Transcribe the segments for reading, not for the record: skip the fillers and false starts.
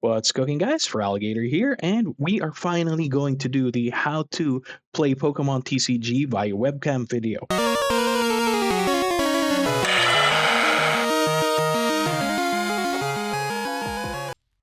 What's cooking, guys? For Alligator here, and we are finally going to do the how to play Pokemon TCG via webcam video.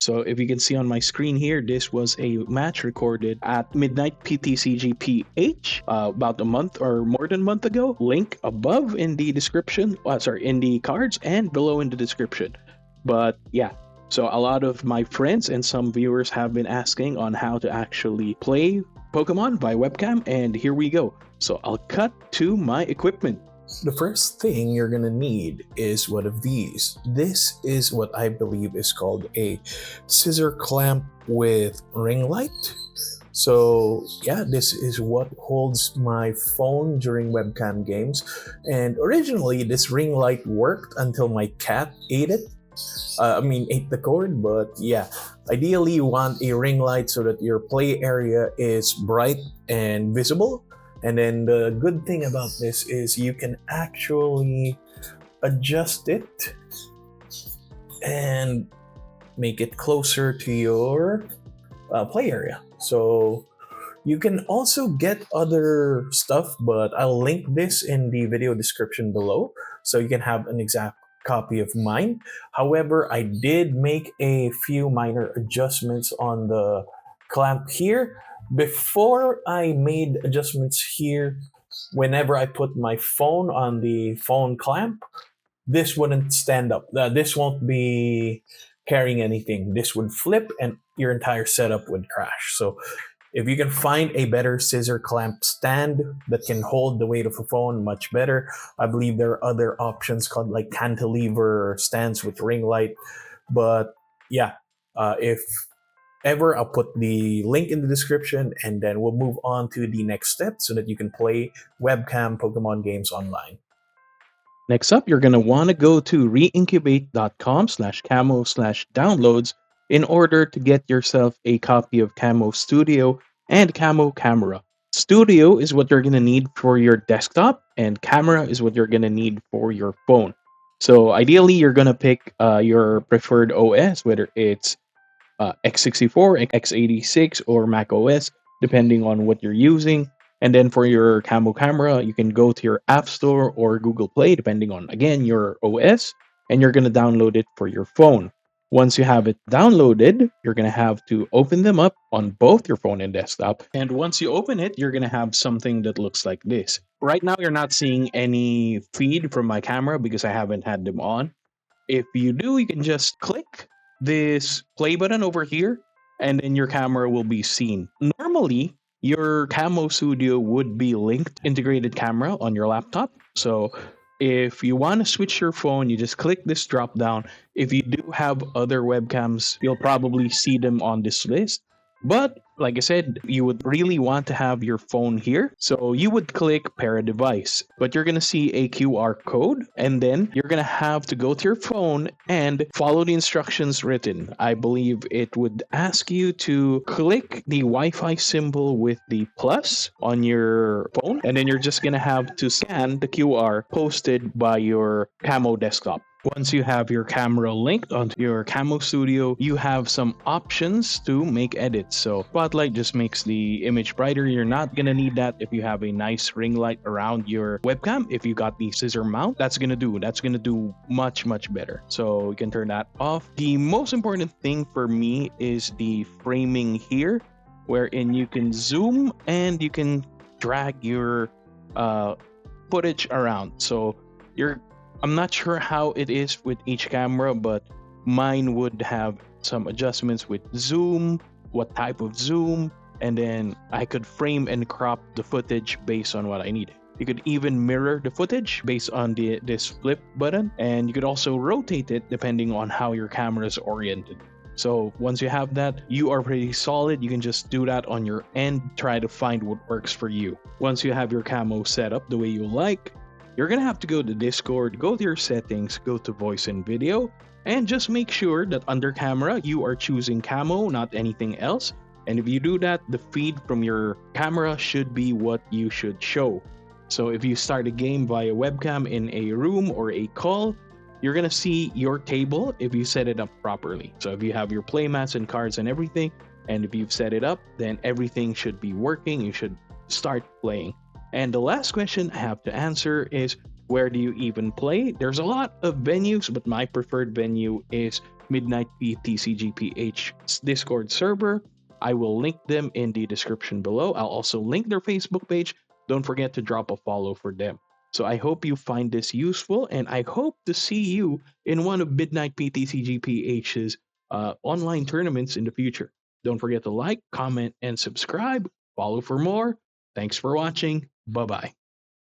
So if you can see on my screen here, this was a match recorded at Midnight PTCG PH about a month or more than a month ago. Link above in the description, in the cards and below in the description. But yeah, so a lot of my friends and some viewers have been asking on how to actually play Pokemon by webcam, and here we go. So I'll cut to my equipment. The first thing you're gonna need is one of these. This is what I believe is called a scissor clamp with ring light. So yeah, this is what holds my phone during webcam games. And originally this ring light worked until my cat ate it. Ate the cord, but yeah, ideally you want a ring light so that your play area is bright and visible. And then the good thing about this is you can actually adjust it and make it closer to your play area. So you can also get other stuff, but I'll link this in the video description below so you can have an exact copy of mine. However, I did make a few minor adjustments on the clamp here. Before I made adjustments here, whenever I put my phone on the phone clamp, this wouldn't stand up. This won't be carrying anything. This would flip and your entire setup would crash. So if you can find a better scissor clamp stand that can hold the weight of a phone, much better. I believe there are other options called like cantilever stands with ring light. But yeah, if ever, I'll put the link in the description, and then we'll move on to the next step so that you can play webcam Pokemon games online. Next up, you're going to want to go to reincubate.com/camo/downloads in order to get yourself a copy of Camo Studio and Camo Camera. Studio is what you're going to need for your desktop, and Camera is what you're going to need for your phone. So ideally, you're going to pick your preferred OS, whether it's x64, x86, or Mac OS, depending on what you're using. And then for your Camo Camera, you can go to your App Store or Google Play, depending on, again, your OS, and you're going to download it for your phone. Once you have it downloaded, you're going to have to open them up on both your phone and desktop. And once you open it, you're going to have something that looks like this. Right now, you're not seeing any feed from my camera because I haven't had them on. If you do, you can just click this play button over here, and then your camera will be seen. Normally, your Camo Studio would be linked integrated camera on your laptop. So if you want to switch your phone, you just click this drop down. If you do have other webcams, you'll probably see them on this list. But like I said, you would really want to have your phone here. So you would click pair a device, but you're going to see a QR code, and then you're going to have to go to your phone and follow the instructions written. I believe it would ask you to click the Wi-Fi symbol with the plus on your phone, and then you're just going to have to scan the QR posted by your Camo desktop. Once you have your camera linked onto your Camo Studio, you have some options to make edits. So Spotlight just makes the image brighter. You're not gonna need that if you have a nice ring light around your webcam. If you got the scissor mount, that's gonna do much better. So you can turn that off. The most important thing for me is the framing here, wherein you can zoom and you can drag your footage around. So I'm not sure how it is with each camera, but mine would have some adjustments with zoom, what type of zoom, and then I could frame and crop the footage based on what I need. You could even mirror the footage based on this flip button, and you could also rotate it depending on how your camera is oriented. So once you have that, you are pretty solid. You can just do that on your end, try to find what works for you. Once you have your camo set up the way you like, you're gonna have to go to Discord, go to your settings, go to voice and video, and just make sure that under camera you are choosing camo, not anything else. And if you do that, the feed from your camera should be what you should show. So if you start a game via webcam in a room or a call, you're going to see your table if you set it up properly. So if you have your playmats and cards and everything, and if you've set it up, then everything should be working. You should start playing. And the last question I have to answer is, where do you even play? There's a lot of venues, but my preferred venue is Midnight PTCG PH Discord server. I will link them in the description below. I'll also link their Facebook page. Don't forget to drop a follow for them. So I hope you find this useful, and I hope to see you in one of Midnight PTCG PH's online tournaments in the future. Don't forget to like, comment, and subscribe. Follow for more. Thanks for watching. Bye bye.